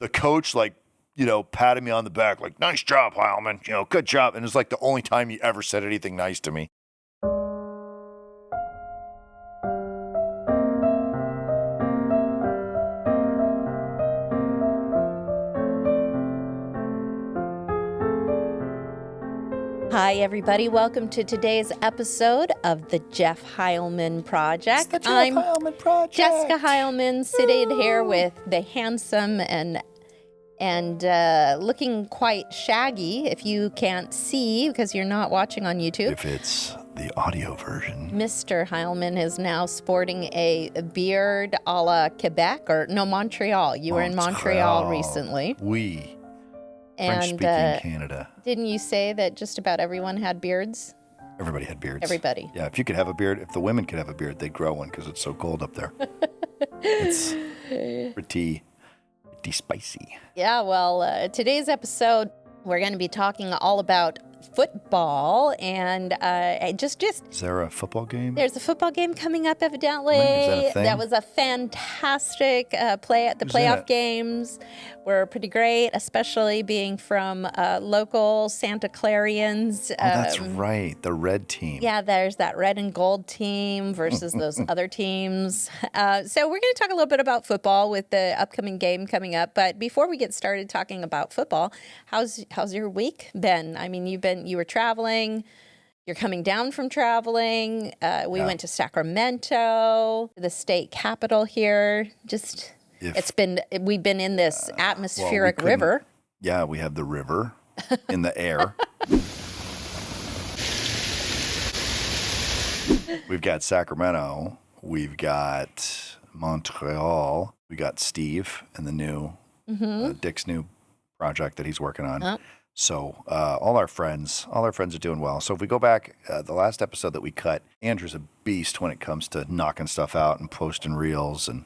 the coach, like, patted me on the back, like, nice job, Heilman, good job. And it's like the only time he ever said anything nice to me. Hi, everybody. Welcome to today's episode of the Jeff Heilman Project. It's the Jeff Heilman Project. Jessica Heilman, sitting here with the handsome and looking quite shaggy, if you can't see because you're not watching on YouTube. If it's the audio version. Mr. Heilman is now sporting a beard a la Quebec, or no, Montreal. You were in Montreal recently. Oui. And French-speaking Canada. Didn't you say that just about everyone had beards? Everybody had beards. Everybody. Yeah, if you could have a beard, if the women could have a beard, they'd grow one because it's so cold up there. It's pretty spicy. Yeah, well, today's episode, we're going to be talking all about football and just Is there a football game? There's a football game coming up, evidently. Is that a thing? That was a fantastic play at the playoff games. Were pretty great, especially being from local Santa Clarians. That's right, the red team. Yeah, there's that red and gold team versus those other teams. So we're going to talk a little bit about football with the upcoming game coming up. But before we get started talking about football, how's your week been? I mean, you were traveling. You're coming down from traveling. We went to Sacramento, the state capital here. We've been in this atmospheric river. Yeah, we have the river in the air. We've got Sacramento. We've got Montreal. We got Steve and the new Dick's new project that he's working on. So all our friends are doing well. So if we go back, the last episode that we cut, Andrew's a beast when it comes to knocking stuff out and posting reels and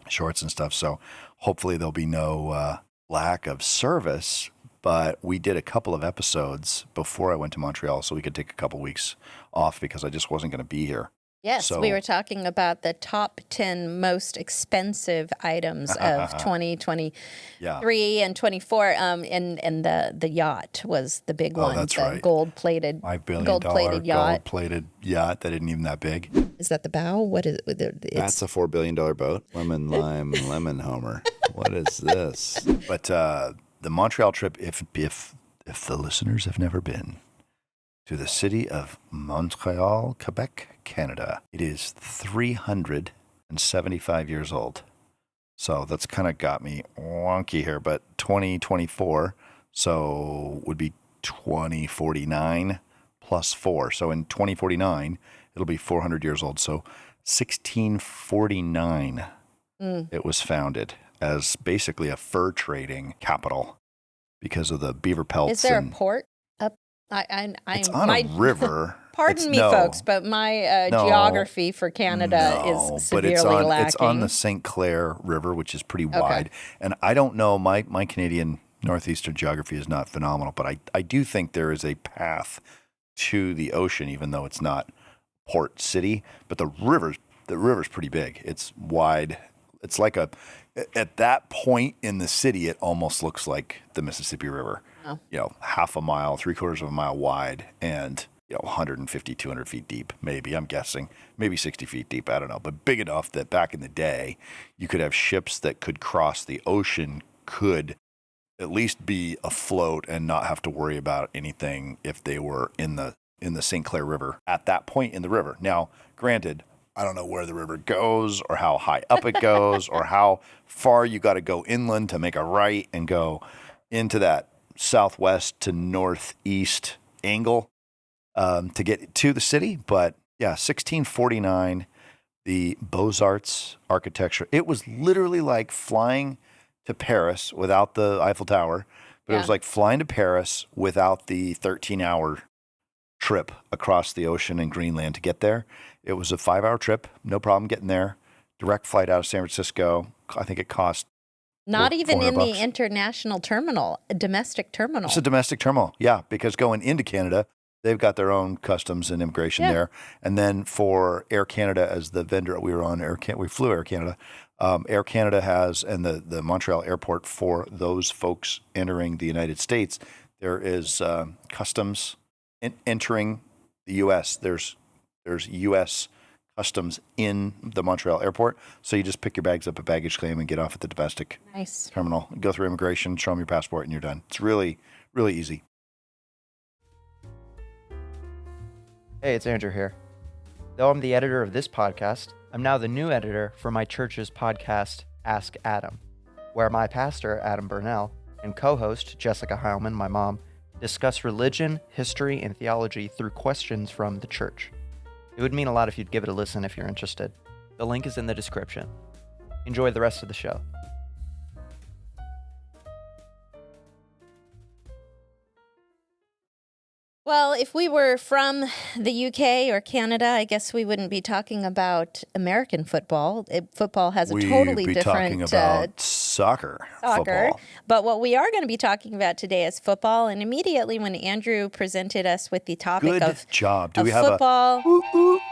shorts and stuff. So hopefully there'll be no lack of service. But we did a couple of episodes before I went to Montreal so we could take a couple weeks off because I just wasn't going to be here. Yes, we were talking about the top 10 most expensive items of 2023 and 24, and the yacht was the big one. That's the right. gold-plated $5 billion gold-plated yacht. Gold-plated yacht that isn't even that big. Is that the bow? What is it? That's a $4 billion boat. Lemon, lime, lemon homer. What is this? But the Montreal trip, if the listeners have never been to the city of Montreal, Quebec, Canada, it is 375 years old. So that's kind of got me wonky here, but 2024, so would be 2049 plus 4. So in 2049, it'll be 400 years old. So 1649, it was founded as basically a fur trading capital because of the beaver pelts. Is there a port up? It's on a river. Pardon me, folks, but my geography for Canada is severely lacking. It's on the St. Clair River, which is pretty wide. And I don't know, my Canadian northeastern geography is not phenomenal, but I do think there is a path to the ocean, even though it's not port city. But the river's pretty big. It's wide. It's like at that point in the city, it almost looks like the Mississippi River. Oh. Half a mile, 3/4 of a mile wide, and 150, 200 feet deep, maybe, I'm guessing, maybe 60 feet deep, I don't know, but big enough that back in the day, you could have ships that could cross the ocean, could at least be afloat and not have to worry about anything if they were in the St. Clair River at that point in the river. Now, granted, I don't know where the river goes or how high up it goes or how far you got to go inland to make a right and go into that southwest to northeast angle to get to the city. But yeah, 1649, the Beaux-Arts architecture. It was literally like flying to Paris without the Eiffel Tower, but it was like flying to Paris without the 13-hour trip across the ocean in Greenland to get there. It was a 5-hour trip, no problem getting there. Direct flight out of San Francisco. I think it cost not even in $400. the international terminal, a domestic terminal. It's a domestic terminal, yeah, because going into Canada, they've got their own customs and immigration there. And then for Air Canada as the vendor we were on, we flew Air Canada, Air Canada has, and the Montreal airport for those folks entering the United States, there is customs entering the U.S. There's U.S. customs in the Montreal airport. So you just pick your bags up at baggage claim and get off at the domestic terminal. Go through immigration, show them your passport, and you're done. It's really, really easy. Hey, it's Andrew here. Though I'm the editor of this podcast, I'm now the new editor for my church's podcast, Ask Adam, where my pastor, Adam Burnell, and co-host, Jessica Heilman, my mom, discuss religion, history, and theology through questions from the church. It would mean a lot if you'd give it a listen if you're interested. The link is in the description. Enjoy the rest of the show. Well, if we were from the UK or Canada, I guess we wouldn't be talking about American football. Football has a totally We'd be different talking about soccer. Football. But what we are going to be talking about today is football. And immediately when Andrew presented us with the topic Good of job. Do of we have football,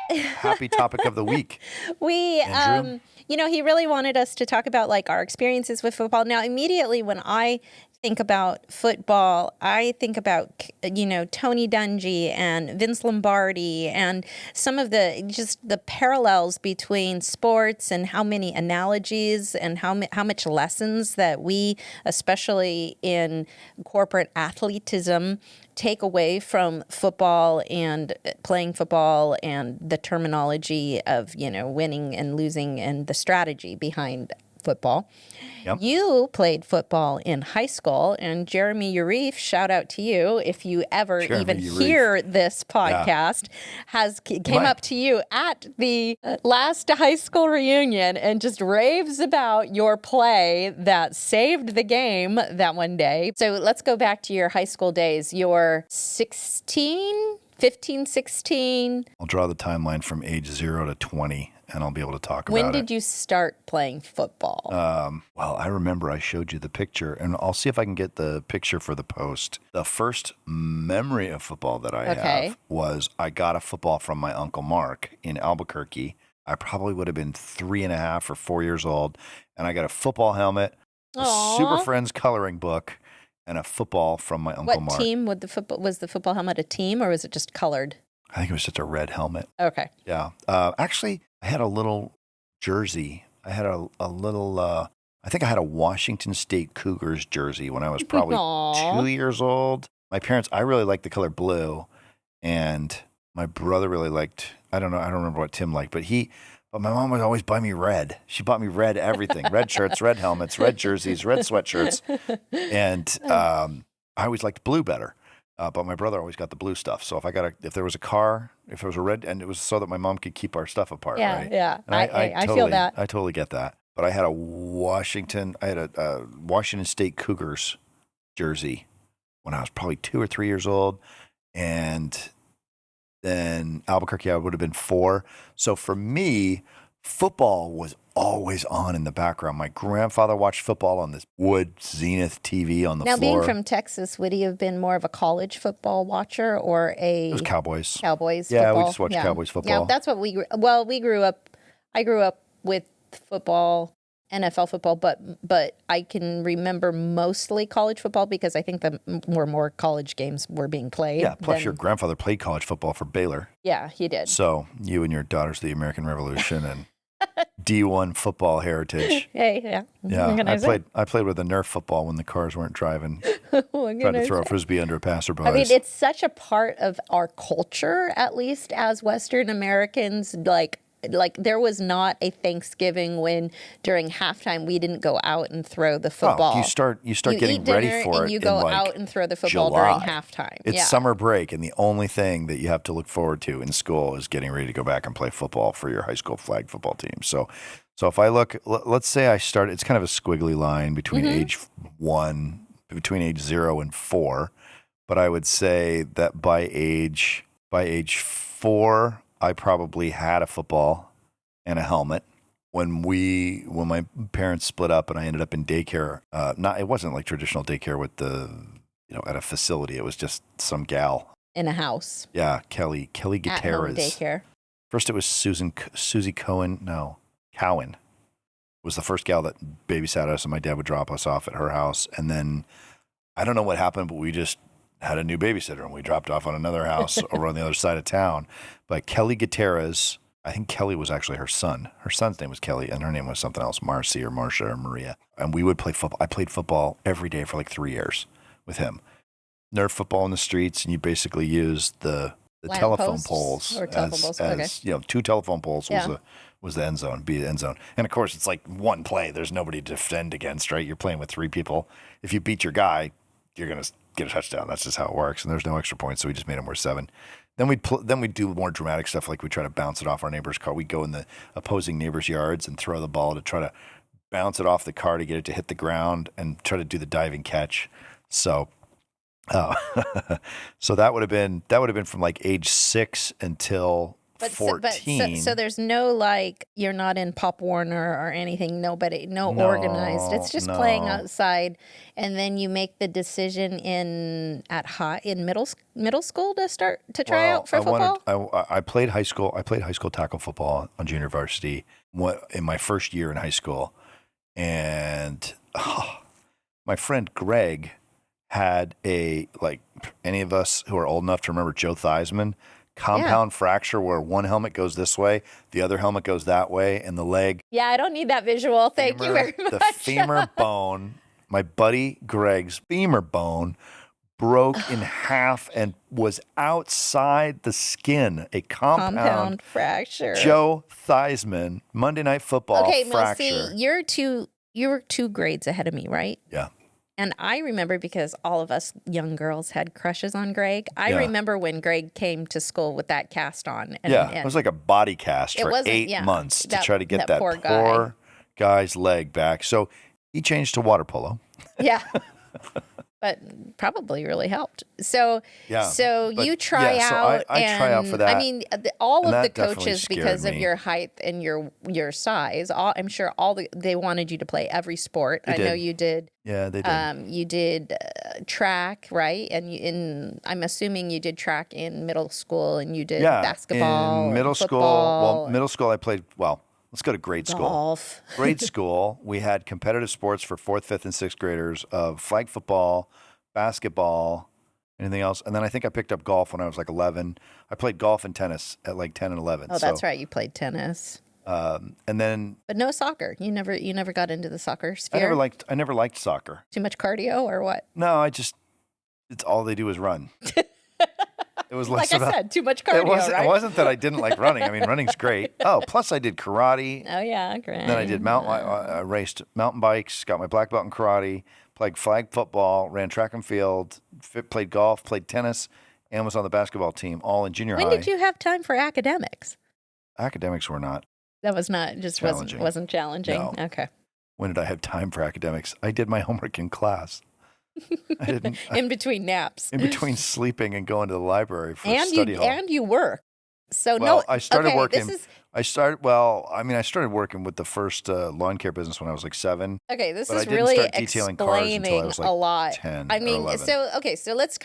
a happy topic of the week? Andrew? He really wanted us to talk about like our experiences with football. Now, immediately when I think about football, I think about, Tony Dungy and Vince Lombardi and some of the parallels between sports and how many analogies and how much lessons that we, especially in corporate athletism, take away from football and playing football and the terminology of, winning and losing and the strategy behind football. Yep. You played football in high school, and Jeremy Urif, shout out to you if you ever hear this podcast, came up to you at the last high school reunion and just raves about your play that saved the game that one day. So let's go back to your high school days. You're 15, 16. I'll draw the timeline from age 0 to 20. And I'll be able to talk about it. When did you start playing football? Well, I remember I showed you the picture, and I'll see if I can get the picture for the post. The first memory of football that I have was I got a football from my Uncle Mark in Albuquerque. I probably would have been 3.5 or 4 years old, and I got a football helmet, a Super Friends coloring book, and a football from my Uncle Mark. What team was the football helmet a team, or was it just colored? I think it was just a red helmet. Okay. Yeah. Actually, I had a little jersey. I had a little, I think I had a Washington State Cougars jersey when I was probably 2 years old. My parents, I really liked the color blue, and my brother really liked, I don't remember what Tim liked, but my mom would always buy me red. She bought me red everything, red shirts, red helmets, red jerseys, red sweatshirts. And I always liked blue better. But my brother always got the blue stuff. So if there was a car, if there was a red, and it was so that my mom could keep our stuff apart, right? Yeah, And I feel that. I totally get that. But I had a Washington State Cougars jersey when I was probably 2 or 3 years old. And then Albuquerque, I would have been 4. So for me, football was always on in the background. My grandfather watched football on this wood Zenith TV on the floor. Now, being from Texas, would he have been more of a college football watcher or It was Cowboys. Cowboys Yeah, football? we just watched Cowboys football. Yeah, that's what we grew. Well, we grew up. I grew up with football, NFL football, but I can remember mostly college football because I think more college games were being played. Yeah, plus your grandfather played college football for Baylor. Yeah, he did. So you and your daughter's the American Revolution and D1 football heritage. Hey, yeah. Yeah, I played with a Nerf football when the cars weren't driving. Tried to throw a Frisbee under a passerby. I mean, it's such a part of our culture, at least as Western Americans, like there was not a Thanksgiving when during halftime we didn't go out and throw the football. Oh, you start getting ready for it. And you go out and throw the football during halftime. It's summer break, and the only thing that you have to look forward to in school is getting ready to go back and play football for your high school flag football team. So if I look, let's say I started. It's kind of a squiggly line between age 0 and 4, but I would say that by age 4. I probably had a football and a helmet. When my parents split up and I ended up in daycare, it wasn't like traditional daycare with at a facility. It was just some gal in a house. Yeah, Kelly Gutierrez. At home daycare. First it was Cowan was the first gal that babysat us, and my dad would drop us off at her house. And then I don't know what happened, but we just had a new babysitter, and we dropped off on another house over on the other side of town. But Kelly Gutierrez, I think Kelly was actually her son. Her son's name was Kelly, and her name was something else, Marcy or Marcia or Maria. And we would play football. I played football every day for like 3 years with him. Nerf football in the streets, and you basically use the telephone poles or telephone poles. as you know, 2 telephone poles was the end zone, be the end zone. And of course, it's like one play. There's nobody to defend against, right? You're playing with 3 people. If you beat your guy, you're gonna get a touchdown. That's just how it works. And there's no extra points, so we just made them worth 7. Then we'd do more dramatic stuff, like we try to bounce it off our neighbor's car. We'd go in the opposing neighbor's yards and throw the ball to try to bounce it off the car to get it to hit the ground and try to do the diving catch. So. So that would have been from like age 6 until 14. So there's no like, you're not in Pop Warner or anything. No organized. It's just playing outside, and then you make the decision in middle school to try out for football. I played high school. I played high school tackle football on junior varsity in my first year in high school, and my friend Greg had any of us who are old enough to remember Joe Theismann, compound fracture where one helmet goes this way, the other helmet goes that way, and the leg. Yeah, I don't need that visual. Thank you very much. The femur bone, my buddy Greg's femur bone, broke in half and was outside the skin. A compound fracture. Joe Theismann, Monday Night Football fracture. Okay, see, you were 2 grades ahead of me, right? Yeah. And I remember, because all of us young girls had crushes on Greg. I remember when Greg came to school with that cast on. And it was like a body cast for 8 months to try to get that poor guy's leg back. So he changed to water polo. Yeah. But probably really helped. So you try out. I try out for that. I mean, all of the coaches, because of your height and your size, I'm sure they wanted you to play every sport. I know you did. Yeah, they did. You did track, right? And I'm assuming you did track in middle school, and you did basketball. In middle school. Well, middle school I played. Well, let's go to grade school. Golf. Grade school, we had competitive sports for 4th, 5th, and 6th graders of flag football, basketball, anything else. And then I think I picked up golf when I was like 11. I played golf and tennis at like 10 and 11. Oh, that's right. You played tennis. And then, but no soccer. You never got into the soccer sphere. I never liked soccer. Too much cardio or what? No, it's all they do is run. It was less like I said, too much cardio. It wasn't that I didn't like running. I mean, running's great. Oh, plus I did karate. Oh yeah, great. And then I did I raced mountain bikes, got my black belt in karate, played flag football, ran track and field, played golf, played tennis, and was on the basketball team, all in junior high. When did you have time for academics? Academics were not. That was not just challenging. wasn't challenging. No. Okay. When did I have time for academics? I did my homework in class. I didn't. In between naps. In between sleeping and going to the library for study hall. And you work. So I started working. I started working with the first lawn care business when I was like 7. Okay, this but is I didn't really start detailing cars until I was like a lot. 10 I mean, or 11. so let's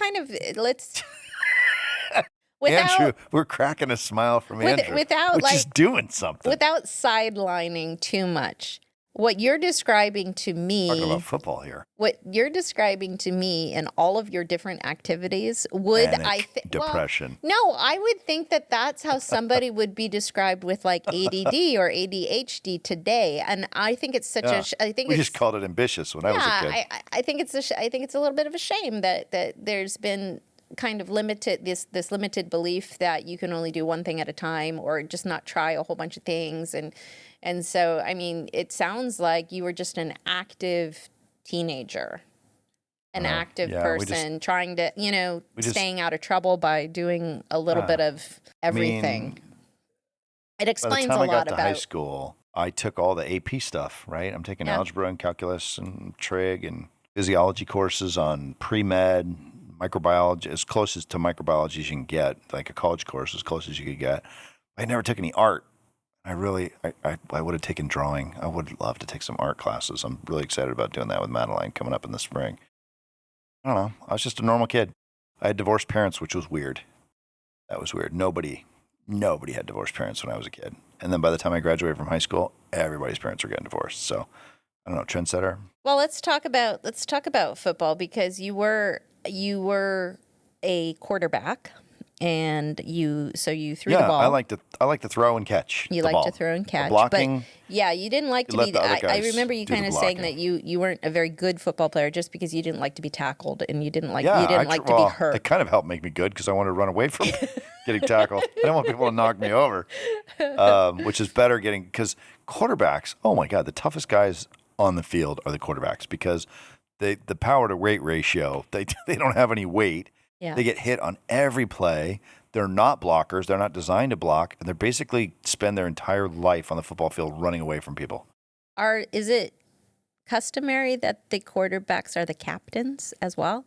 Andrew, we're cracking a smile from Andrew, which is doing something. Without sidelining too much, what you're describing to me, talking about football here. What you're describing to me in all of your different activities depression. No, I would think that that's how somebody would be described with like ADD or ADHD today, and I think it's such we just called it ambitious when I was a kid. I think it's a little bit of a shame that there's been kind of this limited belief that you can only do one thing at a time, or just not try a whole bunch of things. And so, I mean, it sounds like you were just an active teenager, an active person trying to, staying out of trouble by doing a little bit of everything. It explains a lot about. By the time I got to about high school, I took all the AP stuff, right? I'm taking algebra and calculus and trig and physiology courses on pre-med, microbiology, as close as to microbiology as you can get, like a college course as close as you could get. I never took any art. I would have taken drawing. I would love to take some art classes. I'm really excited about doing that with Madeline coming up in the spring. I don't know. I was just a normal kid. I had divorced parents, which was weird. That was weird. Nobody Nobody had divorced parents when I was a kid. And then by the time I graduated from high school, everybody's parents were getting divorced. So I don't know, trendsetter. Well, let's talk about football because you were a quarterback and you threw the ball. I like to throw and catch. You the like ball. to throw and catch. The blocking. But yeah, you didn't like to let be. the other I guys remember you do the kind of saying blocking. that you weren't a very good football player just because you didn't like to be tackled and you didn't like Yeah, to be hurt. It kind of helped make me good because I wanted to run away from getting tackled. I don't want people to knock me over, which is better because quarterbacks, oh my God, the toughest guys on the field are the quarterbacks because the power to weight ratio, they don't have any weight. Yeah. They get hit on every play. They're not blockers. They're not designed to block. And they basically spend their entire life on the football field running away from people. Is it customary that the quarterbacks are the captains as well,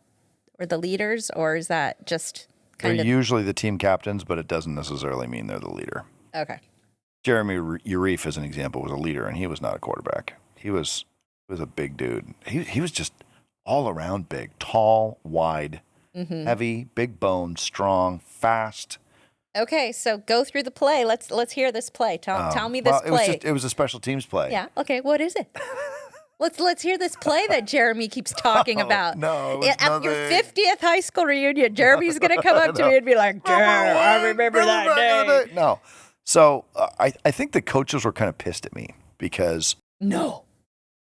or the leaders, or is that just kind They're of usually the team captains, but it doesn't necessarily mean they're the leader. okay? Jeremy Urife, as an example, was a leader, and he was not a quarterback. He was a big dude. He was just all around big, tall, wide, heavy, big boned, strong, fast. Okay, so go through the play. Let's hear this play. Tell me this play. It was a special teams play. Yeah. Okay. What is it? Let's hear this play that Jeremy keeps talking about. No, it was At your nothing. 50th high school reunion, Jeremy's gonna come up to me and be like, "Jeremy, I remember that day." No. So I think the coaches were kind of pissed at me because No.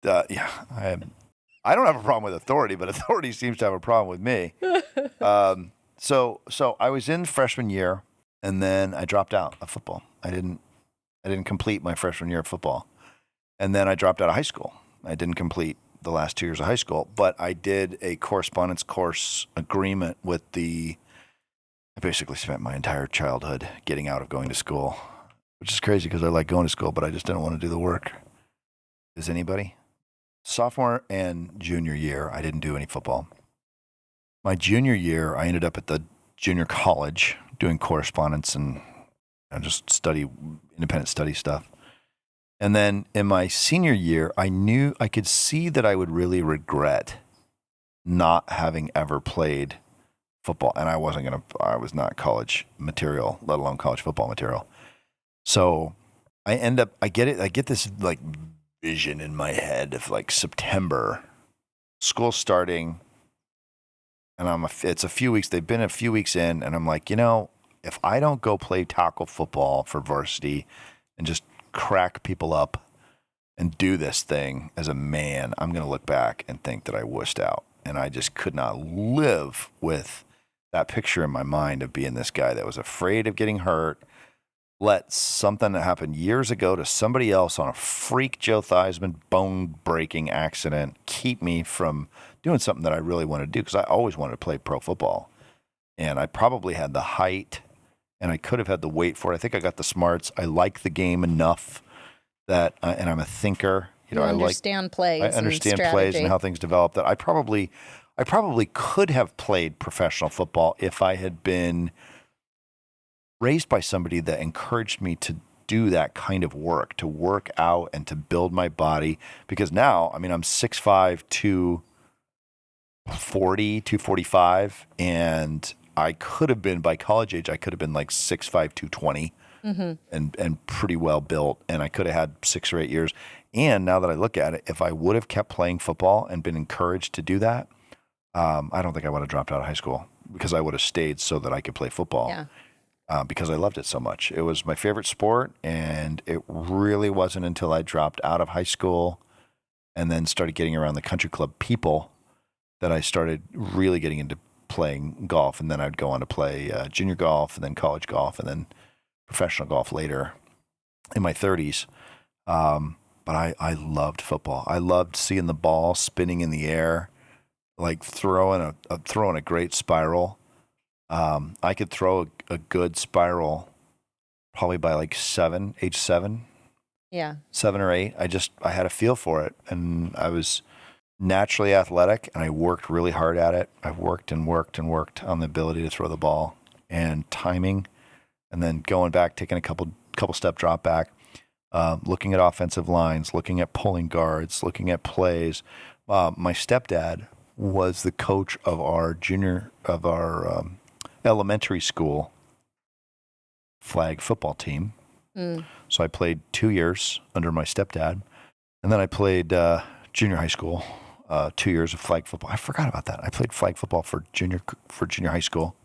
I don't have a problem with authority, but authority seems to have a problem with me. So I was in freshman year, and then I dropped out of football. I didn't complete my freshman year of football, and then I dropped out of high school. I didn't complete the last 2 years of high school, but I did a correspondence course agreement with I basically spent my entire childhood getting out of going to school, which is crazy because I like going to school, but I just didn't want to do the work. Does anybody? Sophomore and junior year, I didn't do any football. My junior year, I ended up at the junior college doing correspondence and just independent study stuff. And then in my senior year, I could see that I would really regret not having ever played football. And I was not college material, let alone college football material. So I get this like vision in my head of like September, school starting, and it's a few weeks. They've been a few weeks in, and I'm like, if I don't go play tackle football for varsity and just crack people up and do this thing as a man, I'm going to look back and think that I wussed out. And I just could not live with that picture in my mind of being this guy that was afraid of getting hurt, let something that happened years ago to somebody else on a freak Joe Theismann bone-breaking accident keep me from doing something that I really wanted to do, because I always wanted to play pro football. And I probably had the height, and I could have had the weight for it. I think I got the smarts. I like the game enough that, and I'm a thinker. You understand plays. I understand plays and how things develop. That I probably could have played professional football if I had been raised by somebody that encouraged me to do that kind of work, to work out and to build my body. Because now, I'm 6'5", 240, 245, and I could have been, by college age, I could have been like 6'5", 220, and pretty well built, and I could have had 6 or 8 years. And now that I look at it, if I would have kept playing football and been encouraged to do that, I don't think I would have dropped out of high school, because I would have stayed so that I could play football. Yeah. Because I loved it so much. It was my favorite sport, and it really wasn't until I dropped out of high school and then started getting around the country club people that I started really getting into playing golf. And then I'd go on to play junior golf, and then college golf, and then professional golf later in my 30s. But I loved football. I loved seeing the ball spinning in the air, like throwing a great spiral. I could throw a good spiral probably by like age 7. Yeah. 7 or 8. I had a feel for it, and I was naturally athletic, and I worked really hard at it. I worked and worked and worked on the ability to throw the ball and timing, and then going back, taking a couple step drop back, looking at offensive lines, looking at pulling guards, looking at plays. My stepdad was the coach of our elementary school flag football team. So I played 2 years under my stepdad. And then I played junior high school, 2 years of flag football. I forgot about that. I played flag football for junior high school.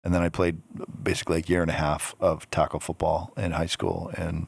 And then I played basically a year and a half of tackle football in high school. And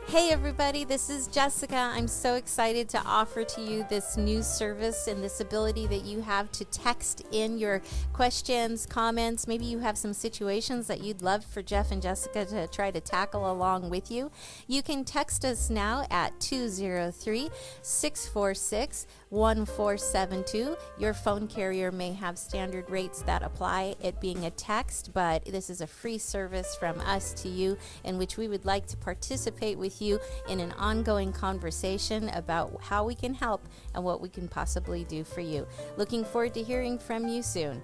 Hey everybody, this is Jessica. I'm so excited to offer to you this new service and this ability that you have to text in your questions, comments. Maybe you have some situations that you'd love for Jeff and Jessica to try to tackle along with you. You can text us now at 203-646-1472. Your phone carrier may have standard rates that apply, it being a text, but this is a free service from us to you in which we would like to participate with you in an ongoing conversation about how we can help and what we can possibly do for you. Looking forward to hearing from you soon.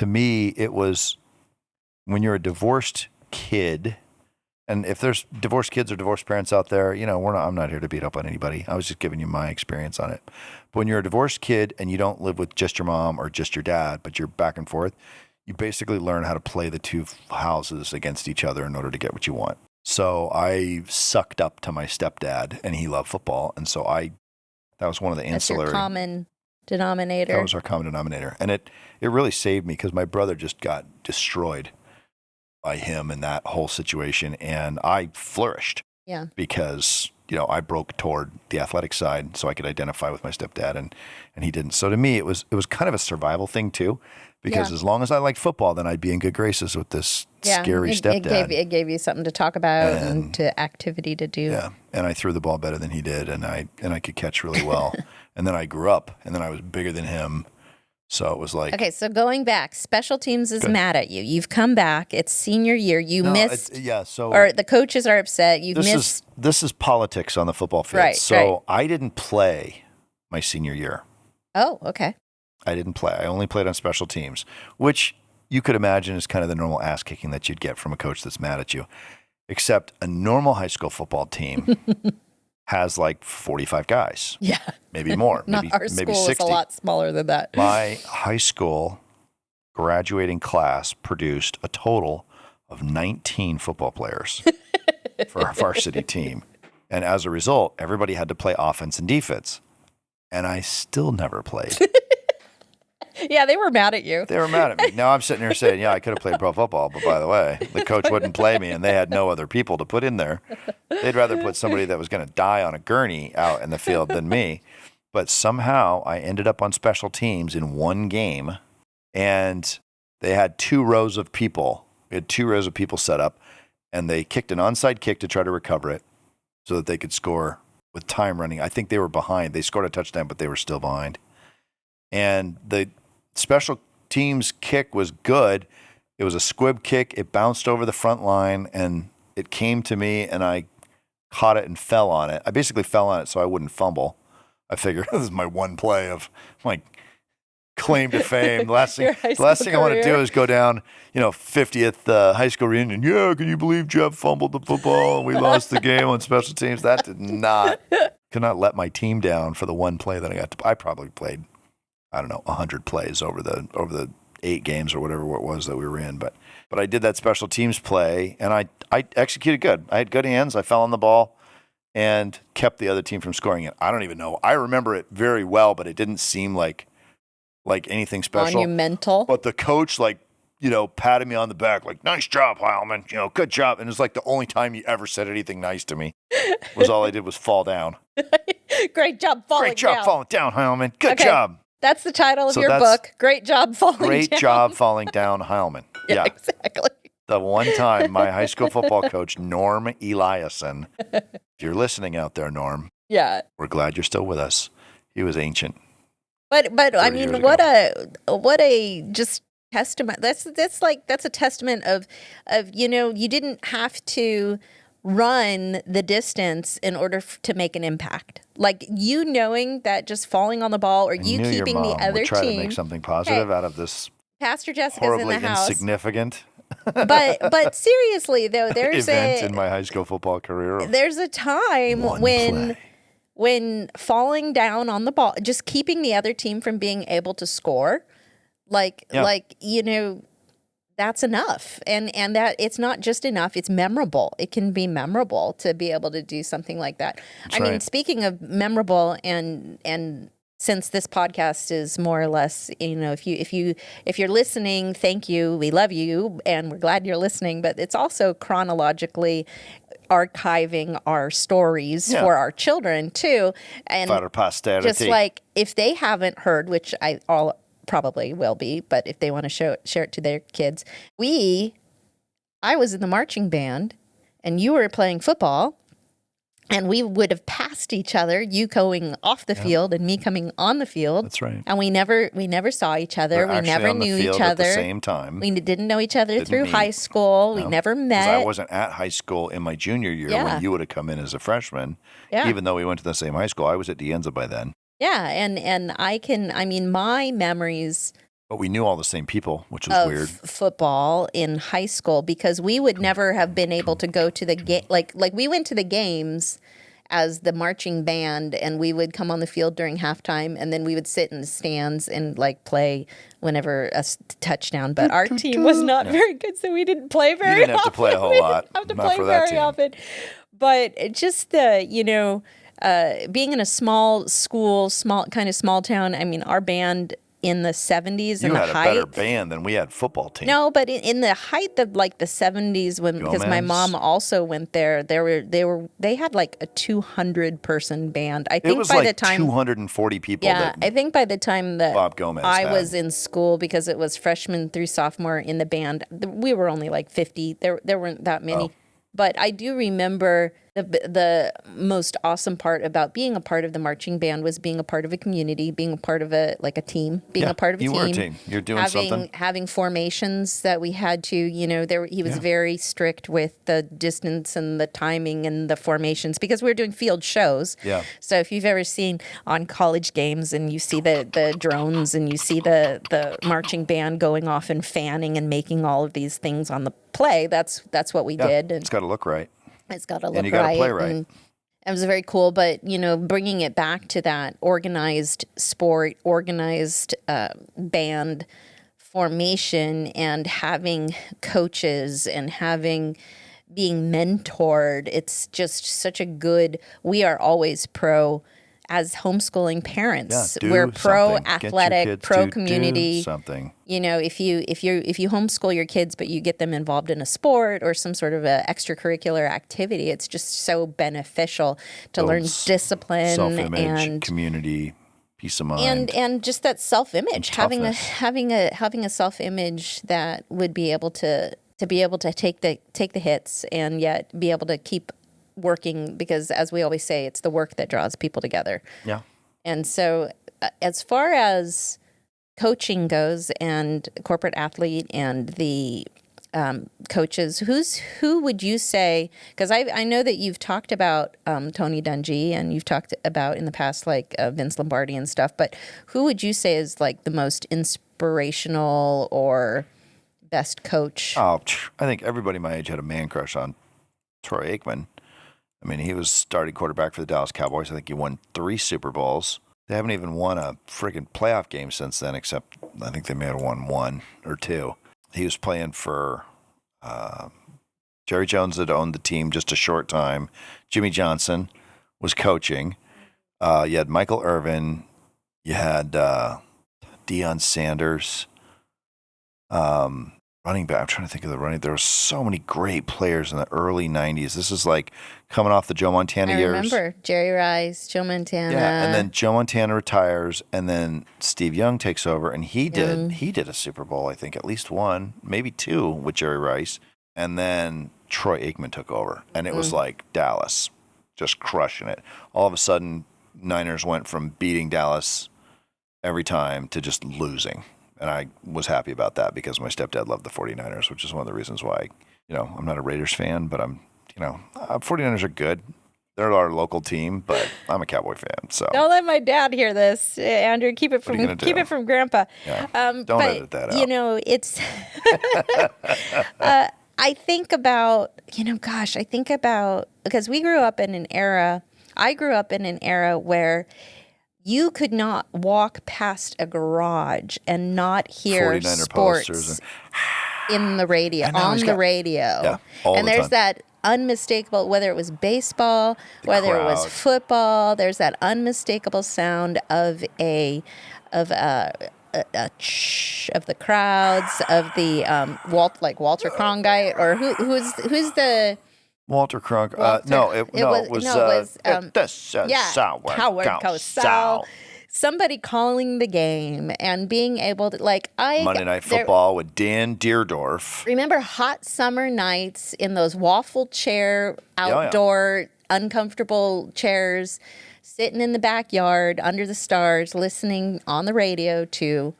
to me, it was when you're a divorced kid. And if there's divorced kids or divorced parents out there, I'm not here to beat up on anybody. I was just giving you my experience on it. But when you're a divorced kid and you don't live with just your mom or just your dad, but you're back and forth, you basically learn how to play the two houses against each other in order to get what you want. So I sucked up to my stepdad, and he loved football. And so that was one of the ancillary. That's your common denominator. That was our common denominator. And it really saved me because my brother just got destroyed by him in that whole situation, and I flourished. Yeah. Because, I broke toward the athletic side so I could identify with my stepdad, and he didn't. So to me, it was kind of a survival thing too, because as long as I liked football, then I'd be in good graces with this scary stepdad. It gave you something to talk about and to activity to do. Yeah. And I threw the ball better than he did, and I could catch really well. And then I grew up, and then I was bigger than him. So it was like... Okay, so going back, special teams is mad at you. You've come back. It's senior year. You missed... Or the coaches are upset. You've missed... This is politics on the football field. Right, so I didn't play my senior year. Oh, okay. I didn't play. I only played on special teams, which you could imagine is kind of the normal ass kicking that you'd get from a coach that's mad at you. Except a normal high school football team has like 45 guys. Yeah. Maybe more. Our maybe school 60. is a lot smaller than that. My high school graduating class produced a total of 19 football players for our varsity team. And as a result, everybody had to play offense and defense. And I still never played. Yeah, they were mad at you. They were mad at me. Now I'm sitting here saying, yeah, I could have played pro football, but by the way, the coach wouldn't play me, and they had no other people to put in there. They'd rather put somebody that was going to die on a gurney out in the field than me. But somehow I ended up on special teams in one game, and they had 2 rows of people. We had 2 rows of people set up, and they kicked an onside kick to try to recover it so that they could score with time running. I think they were behind. They scored a touchdown, but they were still behind. And the special teams kick was good. It was a squib kick. It bounced over the front line, and it came to me, and I caught it and fell on it. I basically fell on it so I wouldn't fumble. I figured this is my one play of my claim to fame. The last thing I want to do is go down, 50th high school reunion. Yeah, can you believe Jeff fumbled the football and we lost the game on special teams? That could not let my team down for the one play that I got to. I probably played, 100 plays over the 8 games or whatever it was that we were in. But I did that special teams play, and I executed good. I had good hands. I fell on the ball and kept the other team from scoring it. I don't even know. I remember it very well, but it didn't seem like anything special. Monumental. But the coach, patted me on the back, like, nice job, Heilman. Good job. And it was like the only time he ever said anything nice to me was all I did was fall down. Great job falling down. Great job falling down, Heilman. Good job. That's the title of your book. Great job falling down. Great job falling down, Heilman. Yeah, exactly. The one time my high school football coach, Norm Eliason, if you're listening out there, Norm, we're glad you're still with us. He was ancient. But I mean, what a just testament. That's a testament of you didn't have to run the distance in order to make an impact. Like you knowing that just falling on the ball or you keeping the other would try team. to make something positive out of this Pastor Jessica's horribly in the house. insignificant But seriously though, there's event in my high school football career. There's a time when falling down on the ball, just keeping the other team from being able to score, like that's enough. And that it's not just enough, it's memorable. It can be memorable to be able to do something like that. That's I mean, speaking of memorable and since this podcast is more or less, if you're listening, thank you. We love you and we're glad you're listening, but it's also chronologically archiving our stories for our children too. And for posterity. Just like if they haven't heard, which I all probably will be, but if they want to share it to their kids, I was in the marching band and you were playing football. And we would have passed each other, you going off the field and me coming on the field. That's right. And we never saw each other. We never knew each other at the same time. We didn't know each other through high school. We never met. I wasn't at high school in my junior year when you would have come in as a freshman. Yeah. Even though we went to the same high school, I was at Dienza by then. Yeah, and my memories. But we knew all the same people, which was weird. Football in high school because we would never have been able to go to the game. Like we went to the games as the marching band, and we would come on the field during halftime, and then we would sit in the stands and play whenever a touchdown. But our team was not very good, so we didn't play very often. You didn't have to play a whole lot. We didn't have to play very often. But just being in a small school, small town. I mean, our band in the 70s and the height. You had a better band than we had football team. No, but in the height of the 70s because my mom also went there, they had a 200 person band. I think it was by the time 240 people. Yeah, I think by the time that Bob Gomez I was in school, because it was freshman through sophomore in the band, we were only 50. There weren't that many. Oh. But I do remember the most awesome part about being a part of the marching band was being a part of a community, being a part of a team, being a part of a team. You were a team. You're doing something. Having formations that we had to, he was very strict with the distance and the timing and the formations because we were doing field shows. Yeah. So if you've ever seen on college games and you see the drones and you see the marching band going off and fanning and making all of these things on the play, that's what we did. And it's got to look right. It's got to look right. And you got to play right. And it was very cool. But, bringing it back to that organized sport, organized band formation and having coaches and being mentored, it's just such a good, we are always pro. As homeschooling parents, we're pro athletic, pro community. Do something. If you homeschool your kids, but you get them involved in a sport or some sort of a extracurricular activity, it's just so beneficial to learn discipline, self-image, and community, peace of mind, and just that self-image, having a self-image that would be able to take the hits and yet be able to keep working, because as we always say, it's the work that draws people together. Yeah. And so as far as coaching goes and corporate athlete and the coaches, who would you say, because I know that you've talked about Tony Dungy and you've talked about in the past Vince Lombardi and stuff, but who would you say is the most inspirational or best coach? Oh, I think everybody my age had a man crush on Troy Aikman. I mean, he was starting quarterback for the Dallas Cowboys. I think he won 3 Super Bowls. They haven't even won a friggin' playoff game since then, except I think they may have won 1 or 2. He was playing for Jerry Jones had owned the team just a short time. Jimmy Johnson was coaching. You had Michael Irvin. You had Deion Sanders. Running back, I'm trying to think of the running. There were so many great players in the early 90s. This is coming off the Joe Montana years. I remember Jerry Rice, Joe Montana. Yeah, and then Joe Montana retires, and then Steve Young takes over, and he did a Super Bowl, I think, at least 1, maybe 2 with Jerry Rice. And then Troy Aikman took over, and it was Dallas, just crushing it. All of a sudden, Niners went from beating Dallas every time to just losing. And I was happy about that because my stepdad loved the 49ers, which is one of the reasons why, I'm not a Raiders fan, but I'm 49ers are good. They're our local team, but I'm a Cowboy fan. So Don't let my dad hear this, Andrew. Keep it What are you from gonna do? Grandpa. Yeah. Don't but, edit that out. It's. I think about because we grew up in an era. I grew up in an era where you could not walk past a garage and not hear 49er sports posters in the radio, And now on he's the got- radio. Yeah, all and the there's time. that unmistakable, whether it was baseball, whether it was crowd. football, there's that unmistakable sound of a of the crowds, of the Walter Cronkite, or who's the Walter Crunk. Walter- No, it was Howard Cosell. Somebody calling the game and being able to Monday Night Football with Dan Deerdorf. Remember hot summer nights in those waffle chair, outdoor, uncomfortable chairs, sitting in the backyard under the stars, listening on the radio to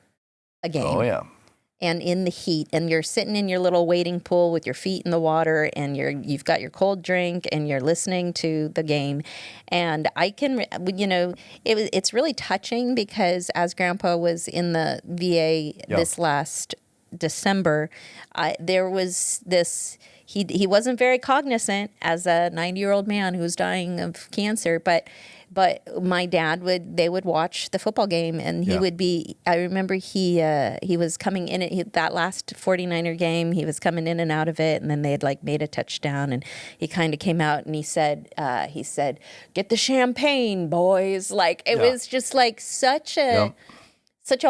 a game. Oh yeah. And in the heat, and you're sitting in your little wading pool with your feet in the water, and you've got your cold drink, and you're listening to the game. And I can, it's really touching because as Grandpa was in the VA this last December, there was this. He wasn't very cognizant as a 90-year-old man who was dying of cancer, but my dad they would watch the football game, and he would be. I remember he was coming in that last 49er game. He was coming in and out of it, and then they had made a touchdown, and he kind of came out and he said, "Get the champagne, boys!" It was just such a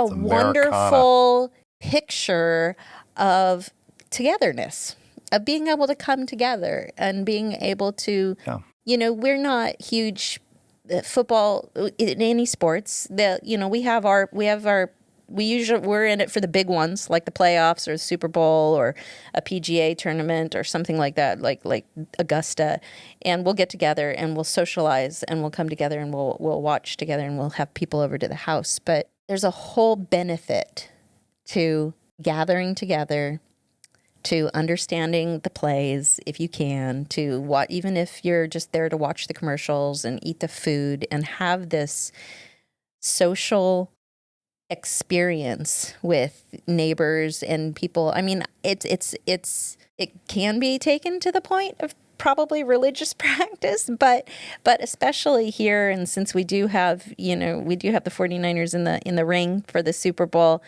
wonderful picture of togetherness, of being able to come together and being able to, we're not huge football in any sports. We're in it for the big ones, like the playoffs or the Super Bowl or a PGA tournament or something like that, like Augusta. And we'll get together and we'll socialize and we'll come together and we'll watch together and we'll have people over to the house. But there's a whole benefit to gathering together, to understanding the plays if you can, to what, even if you're just there to watch the commercials and eat the food and have this social experience with neighbors and people. I mean, it can be taken to the point of probably religious practice, but especially here, and since we do have the 49ers in the ring for the Super Bowl,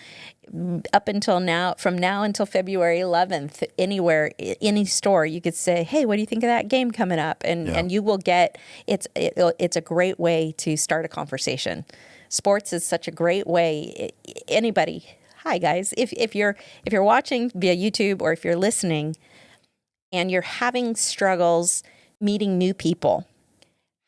up until now, from now until February 11th, anywhere, any store, you could say, "Hey, what do you think of that game coming up?" And you will get it's a great way to start a conversation. Sports is such a great way. Anybody, hi guys, if you're watching via YouTube or if you're listening, and you're having struggles meeting new people,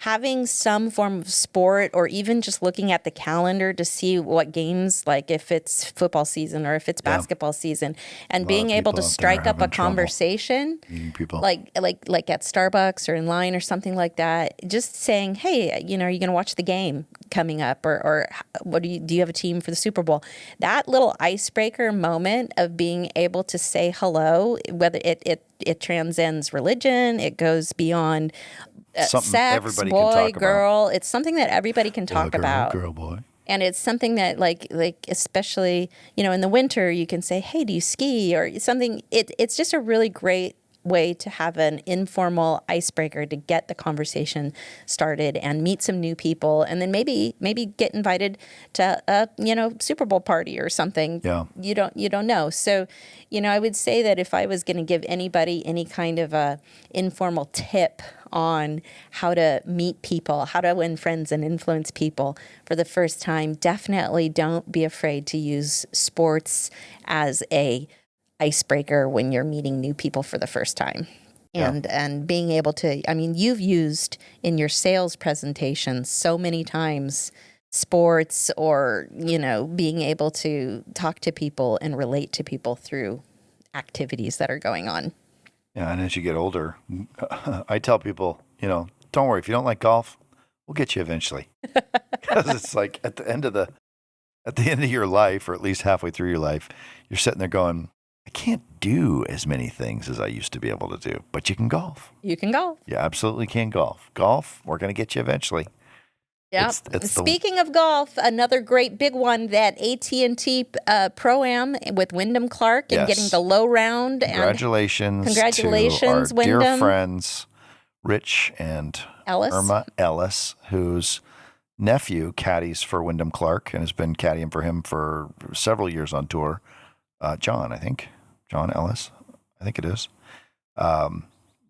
having some form of sport, or even just looking at the calendar to see what games, like if it's football season or if it's basketball season, and being able to strike up a conversation, meeting people. like at Starbucks or in line or something like that, just saying, "Hey, are you going to watch the game coming up, or what do you have a team for the Super Bowl?" That little icebreaker moment of being able to say hello, whether it transcends religion, it goes beyond Something sex, everybody boy, can talk girl. It's something that everybody can talk about. Girl, boy. And it's something that like especially, in the winter, you can say, "Hey, do you ski?" or something. It's just a really great way to have an informal icebreaker to get the conversation started and meet some new people, and then maybe get invited to a Super Bowl party or something. Yeah. You don't know. So, I would say that if I was going to give anybody any kind of a informal tip on how to meet people, how to win friends and influence people for the first time, definitely don't be afraid to use sports as a icebreaker when you're meeting new people for the first time. And being able to, you've used in your sales presentations so many times sports, or being able to talk to people and relate to people through activities that are going on. Yeah, and as you get older, I tell people, don't worry, if you don't like golf, we'll get you eventually. Because it's like at the end of your life, or at least halfway through your life, you're sitting there going, I can't do as many things as I used to be able to do, but you can golf. You can golf. You absolutely can golf. Golf, we're going to get you eventually. Yeah. Speaking of golf, another great big one, that AT&T Pro-Am with Wyndham Clark and getting the low round. Congratulations to our Wyndham. dear friends, Rich and Irma Ellis, whose nephew caddies for Wyndham Clark and has been caddying for him for several years on tour. John Ellis, I think it is.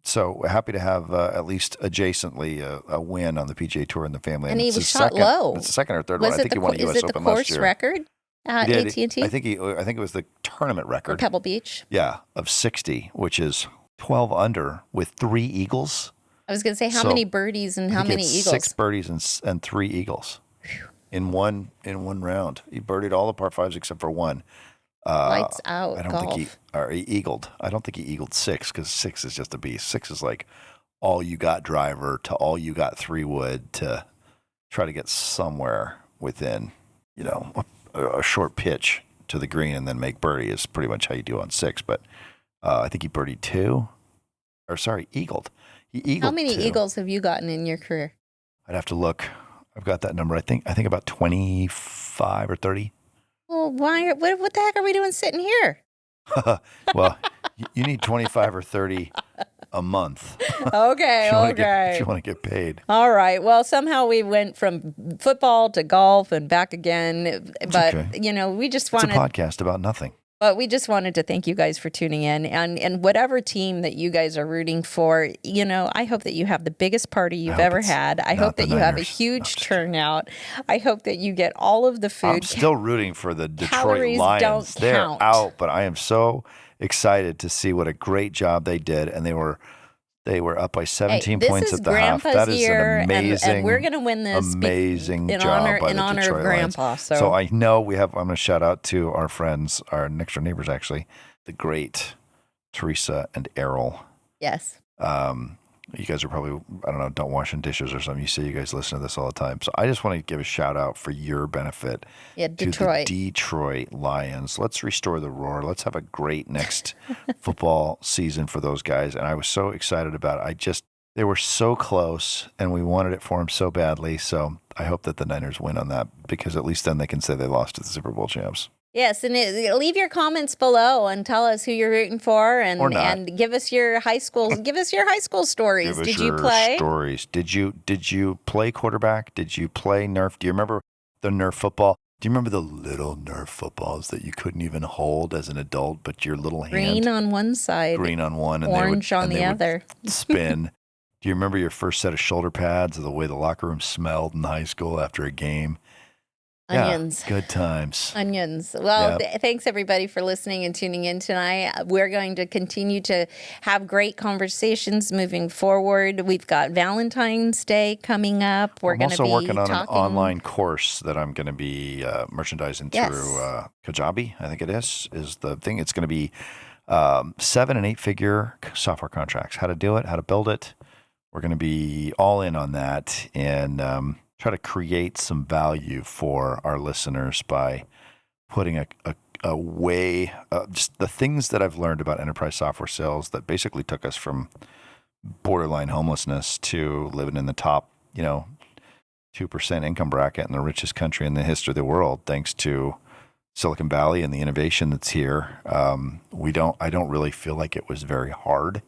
So happy to have at least adjacently a win on the PGA Tour in the family. And he was shot low. It's the second or third one. I think he won a U.S. Open last year. Is it the course record at AT&T? I think it was the tournament record. Or Pebble Beach. Yeah, of 60, which is 12 under with 3 eagles. I was going to say, how many birdies and how many eagles? 6 birdies and 3 eagles in one round. He birdied all the par 5s except for one. Lights out. I don't think he eagled. I don't think he eagled 6 because 6 is just a beast. 6 is like all you got driver to all you got 3-wood to try to get somewhere within, a short pitch to the green and then make birdie is pretty much how you do on 6. But I think he birdied 2. Or sorry, eagled. He eagled. How many 2. eagles have you gotten in your career? I'd have to look. I've got that number. I think about 25 or 30. Well, what the heck are we doing sitting here? Well, you need 25 or 30 a month. Okay, if you want to get paid. All right. Well, somehow we went from football to golf and back again. But, we just wanted... It's a podcast about nothing. But we just wanted to thank you guys for tuning in. And whatever team that you guys are rooting for, I hope that you have the biggest party you've ever had. I hope that you have a huge turnout. I hope that you get all of the food. I'm still rooting for the Detroit Calories Lions. don't They're count. out, but I am so excited to see what a great job they did. And they were up by 17 points at the half. That is an amazing, and we're going to win this amazing in job honor, by in the honor Detroit of Grandpa. Lions. So I know I'm going to shout out to our friends, our next door neighbors, actually, the great Teresa and Errol. Yes. You guys are probably, I don't know, don't washing dishes or something. You say you guys listen to this all the time. So I just want to give a shout out for your benefit to the Detroit Lions. Let's restore the roar. Let's have a great next football season for those guys. And I was so excited about it. They were so close and we wanted it for them so badly. So I hope that the Niners win on that because at least then they can say they lost to the Super Bowl champs. Yes, and leave your comments below and tell us who you're rooting for, and give us your high school stories. Did you play? Stories. Did you play quarterback? Did you play Nerf? Do you remember the Nerf football? Do you remember the little Nerf footballs that you couldn't even hold as an adult, but your little hand? Green on one side, green on one, and orange on the other. Spin. Do you remember your first set of shoulder pads, or the way the locker room smelled in high school after a game? Onions. Yeah, good times. Onions. Well, thanks everybody for listening and tuning in tonight. We're going to continue to have great conversations moving forward. We've got Valentine's Day coming up. I'm also working on an online course that I'm going to be merchandising through Kajabi, I think it is the thing. It's going to be 7 and 8 figure software contracts, how to do it, how to build it. We're going to be all in on that and try to create some value for our listeners by putting a way, just the things that I've learned about enterprise software sales that basically took us from borderline homelessness to living in the top, 2% income bracket in the richest country in the history of the world, thanks to Silicon Valley and the innovation that's here. I don't really feel like it was very hard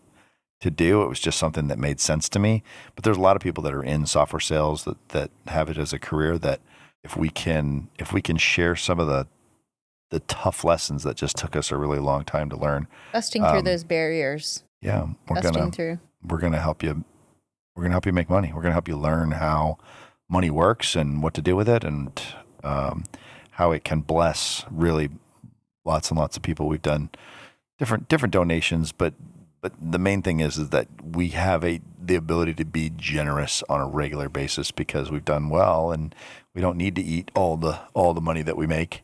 to do. It was just something that made sense to me. But there's a lot of people that are in software sales that have it as a career that if we can share some of the tough lessons that just took us a really long time to learn. Busting through those barriers. Yeah. We're gonna help you make money. We're gonna help you learn how money works and what to do with it and how it can bless really lots and lots of people. We've done different donations, but the main thing is that we have the ability to be generous on a regular basis because we've done well and we don't need to eat all the money that we make.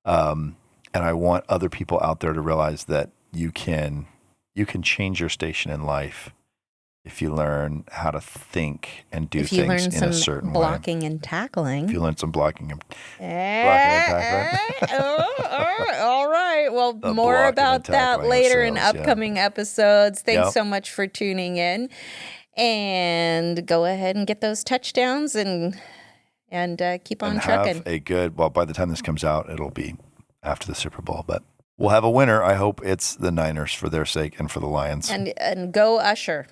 And I want other people out there to realize that you can change your station in life if you learn how to think and do If you learn things in a some certain way. blocking and tackling. If you learn some blocking and All right. Well, The more blocking about and that tackling later in ourselves, yeah. upcoming episodes. Thanks Yep. so much for tuning in. And go ahead and get those touchdowns and keep on and trucking. have a good, well, by the time this comes out, it'll be after the Super Bowl, but we'll have a winner. I hope it's the Niners for their sake and for the Lions. And go Usher.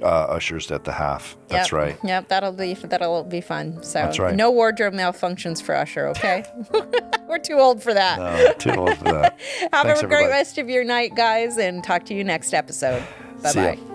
Ushers at the half. That's Yep. right. Yep, that'll be fun. So That's right. no wardrobe malfunctions for Usher, okay? We're too old for that. No, too old for that. Have Thanks, a great everybody. rest of your night, guys, and talk to you next episode. See ya. Bye-bye.